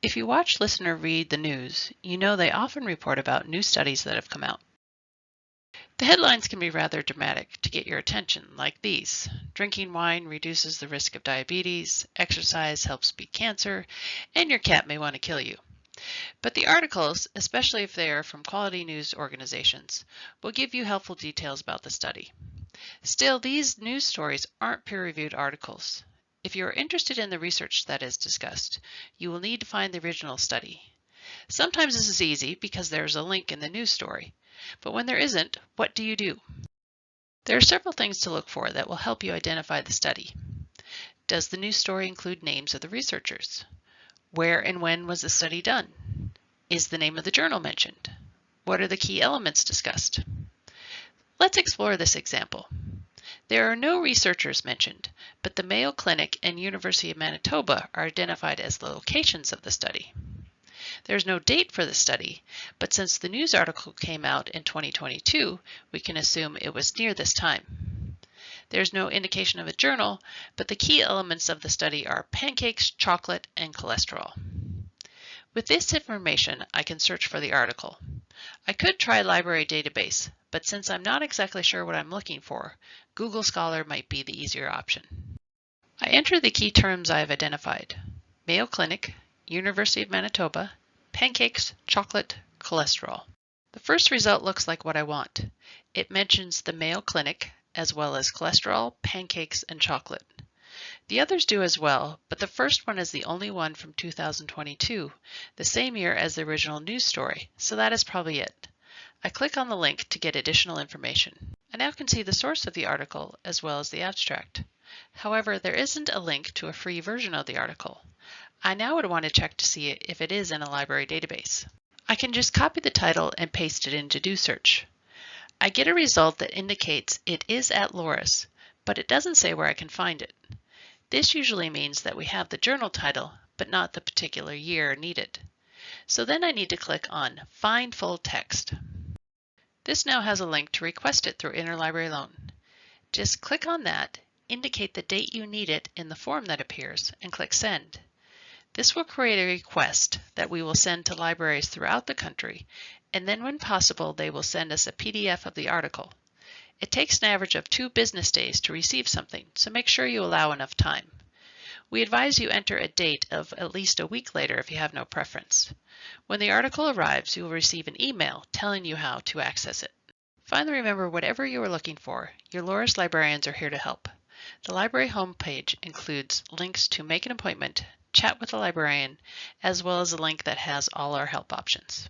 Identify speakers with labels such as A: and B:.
A: If you watch, listen, or read the news, you know they often report about new studies that have come out. The headlines can be rather dramatic to get your attention, like these. Drinking wine reduces the risk of diabetes, exercise helps beat cancer, and your cat may want to kill you. But the articles, especially if they are from quality news organizations, will give you helpful details about the study. Still, these news stories aren't peer-reviewed articles. If you are interested in the research that is discussed, you will need to find the original study. Sometimes this is easy because there is a link in the news story, but when there isn't, what do you do? There are several things to look for that will help you identify the study. Does the news story include names of the researchers? Where and when was the study done? Is the name of the journal mentioned? What are the key elements discussed? Let's explore this example. There are no researchers mentioned, but the Mayo Clinic and University of Manitoba are identified as the locations of the study. There's no date for the study, but since the news article came out in 2022, we can assume it was near this time. There's no indication of a journal, but the key elements of the study are pancakes, chocolate, and cholesterol. With this information, I can search for the article. I could try Library Database, but since I'm not exactly sure what I'm looking for, Google Scholar might be the easier option. I enter the key terms I have identified: Mayo Clinic, University of Manitoba, pancakes, chocolate, cholesterol. The first result looks like what I want. It mentions the Mayo Clinic, as well as cholesterol, pancakes, and chocolate. The others do as well, but the first one is the only one from 2022, the same year as the original news story, so that is probably it. I click on the link to get additional information. I now can see the source of the article as well as the abstract. However, there isn't a link to a free version of the article. I now would want to check to see if it is in a library database. I can just copy the title and paste it into Do Search. I get a result that indicates it is at Loris, but it doesn't say where I can find it. This usually means that we have the journal title, but not the particular year needed. So then I need to click on Find Full Text. This now has a link to request it through Interlibrary Loan. Just click on that, indicate the date you need it in the form that appears, and click Send. This will create a request that we will send to libraries throughout the country, and then when possible they will send us a PDF of the article. It takes an average of 2 business days to receive something, so make sure you allow enough time. We advise you enter a date of at least a week later if you have no preference. When the article arrives, you will receive an email telling you how to access it. Finally, remember, whatever you are looking for, your Loris librarians are here to help. The library homepage includes links to make an appointment, chat with a librarian, as well as a link that has all our help options.